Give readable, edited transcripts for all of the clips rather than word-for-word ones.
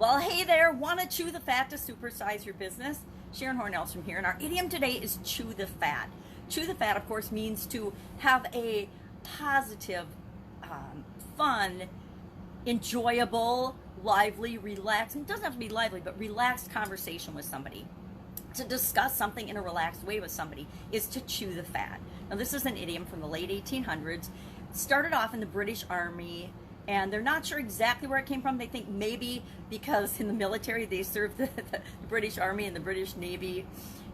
Well, hey there, want to chew the fat to supersize your business? Sharon Horne-Ellstrom here, and our idiom today is chew the fat. Chew the fat, of course, means to have a positive, fun, enjoyable, lively, relaxed, it doesn't have to be lively, but relaxed conversation with somebody. To discuss something in a relaxed way with somebody is to chew the fat. Now, this is an idiom from the late 1800s. It started off in the British Army, and they're not sure exactly where it came from. They think maybe because in the military they served the British Army and the British Navy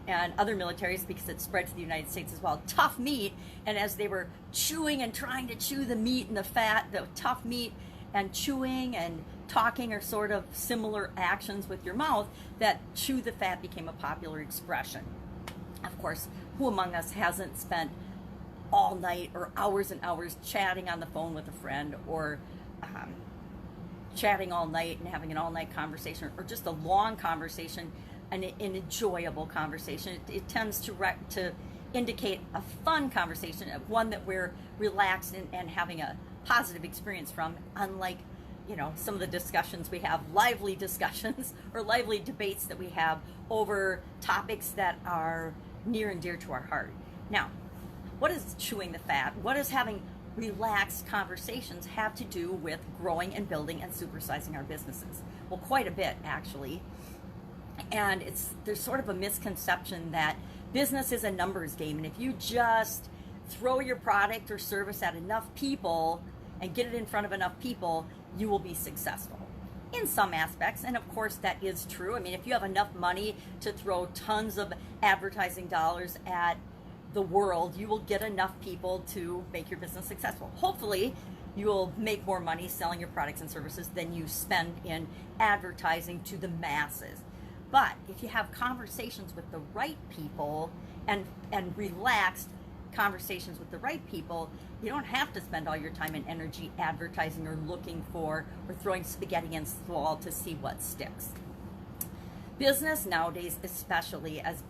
and other militaries, because it spread to the United States as well. Tough meat, and as they were chewing and trying to chew the meat and the fat, the tough meat, and chewing and talking are sort of similar actions with your mouth, that chew the fat became a popular expression. Of course, who among us hasn't spent all night or hours and hours chatting on the phone with a friend, or chatting all night and having an all-night conversation, or just a long conversation, an enjoyable conversation. It tends to indicate a fun conversation, one that we're relaxed and having a positive experience from, unlike some of the discussions we have, lively discussions or lively debates that we have over topics that are near and dear to our heart. Now, what is chewing the fat? What does having relaxed conversations have to do with growing and building and supersizing our businesses? Well, quite a bit, actually. And there's sort of a misconception that business is a numbers game, and if you just throw your product or service at enough people and get it in front of enough people, you will be successful. In some aspects, and of course that is true. I mean, if you have enough money to throw tons of advertising dollars at the world, you will get enough people to make your business successful. Hopefully, you will make more money selling your products and services than you spend in advertising to the masses. But if you have conversations with the right people and relaxed conversations with the right people, you don't have to spend all your time and energy advertising or looking for or throwing spaghetti against the wall to see what sticks. Business nowadays, especially as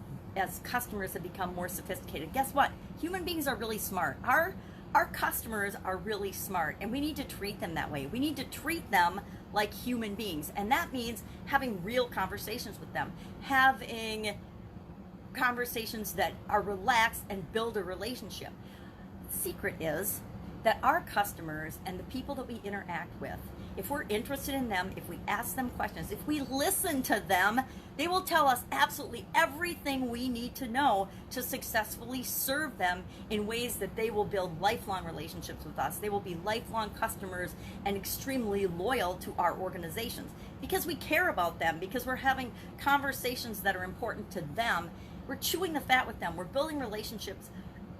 customers have become more sophisticated, guess what? Human beings are really smart. Our customers are really smart, and we need to treat them that way. We need to treat them like human beings, and that means having real conversations with them, having conversations that are relaxed and build a relationship. The secret is that our customers and the people that we interact with, if we're interested in them, if we ask them questions, if we listen to them, they will tell us absolutely everything we need to know to successfully serve them in ways that they will build lifelong relationships with us. They will be lifelong customers and extremely loyal to our organizations because we care about them, because we're having conversations that are important to them. We're chewing the fat with them. We're building relationships,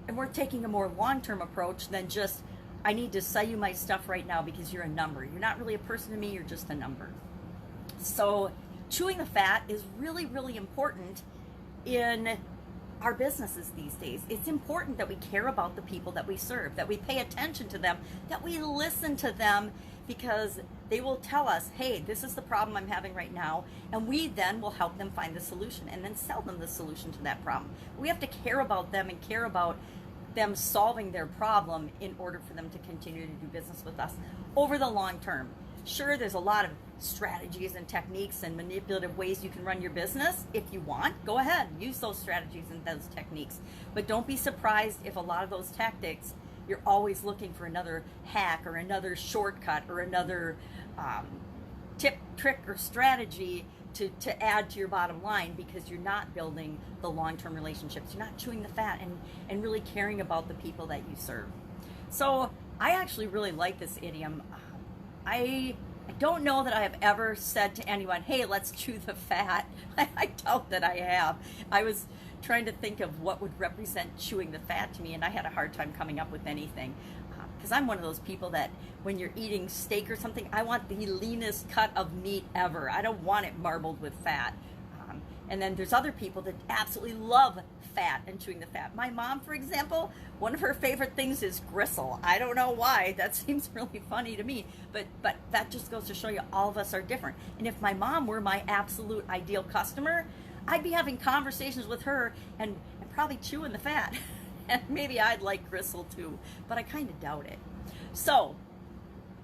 and we're taking a more long-term approach than just, I need to sell you my stuff right now because you're a number. You're not really a person to me, you're just a number. So chewing the fat is really, really important in our businesses these days. It's important that we care about the people that we serve, that we pay attention to them, that we listen to them, because they will tell us, hey, this is the problem I'm having right now, and we then will help them find the solution and then sell them the solution to that problem. We have to care about them and care about them solving their problem in order for them to continue to do business with us over the long term. Sure, there's a lot of strategies and techniques and manipulative ways you can run your business. If you want, go ahead, use those strategies and those techniques. But don't be surprised if a lot of those tactics, you're always looking for another hack or another shortcut or another tip, trick, or strategy to add to your bottom line, because you're not building the long-term relationships. You're not chewing the fat and really caring about the people that you serve. So I actually really like this idiom. I don't know that I have ever said to anyone, hey, let's chew the fat. I doubt that I have. I was trying to think of what would represent chewing the fat to me, and I had a hard time coming up with anything. Because I'm one of those people that when you're eating steak or something, I want the leanest cut of meat ever. I don't want it marbled with fat. And then there's other people that absolutely love fat and chewing the fat. My mom, for example, one of her favorite things is gristle. I don't know why. That seems really funny to me. But that just goes to show you all of us are different. And if my mom were my absolute ideal customer, I'd be having conversations with her and probably chewing the fat. And maybe I'd like gristle too, but I kind of doubt it. So,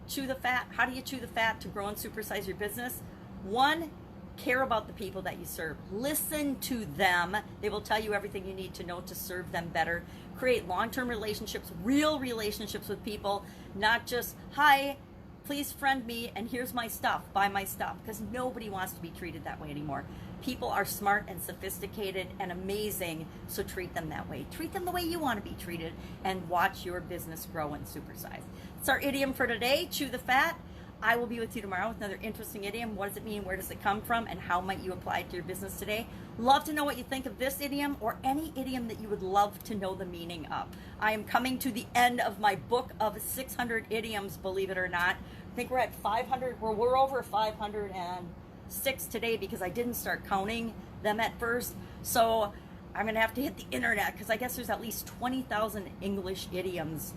chew the fat. How do you chew the fat to grow and supersize your business? One, care about the people that you serve. Listen to them. They will tell you everything you need to know to serve them better. Create long-term relationships, real relationships with people, not just, hi, please friend me and here's my stuff, buy my stuff, because nobody wants to be treated that way anymore. People are smart and sophisticated and amazing, so treat them that way. Treat them the way you want to be treated and watch your business grow and supersize. It's our idiom for today, chew the fat. I will be with you tomorrow with another interesting idiom. What does it mean? Where does it come from? And how might you apply it to your business today? Love to know what you think of this idiom or any idiom that you would love to know the meaning of. I am coming to the end of my book of 600 idioms, believe it or not. I think we're at 500. We're over 506 today because I didn't start counting them at first. So I'm going to have to hit the internet because I guess there's at least 20,000 English idioms.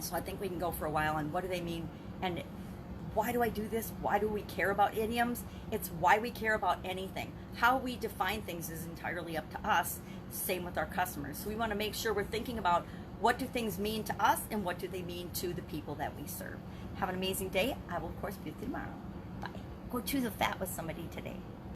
So I think we can go for a while on what do they mean and why do I do this? Why do we care about idioms? It's why we care about anything. How we define things is entirely up to us. Same with our customers. So we want to make sure we're thinking about what do things mean to us and what do they mean to the people that we serve. Have an amazing day. I will, of course, be with you tomorrow. Bye. Go chew the fat with somebody today.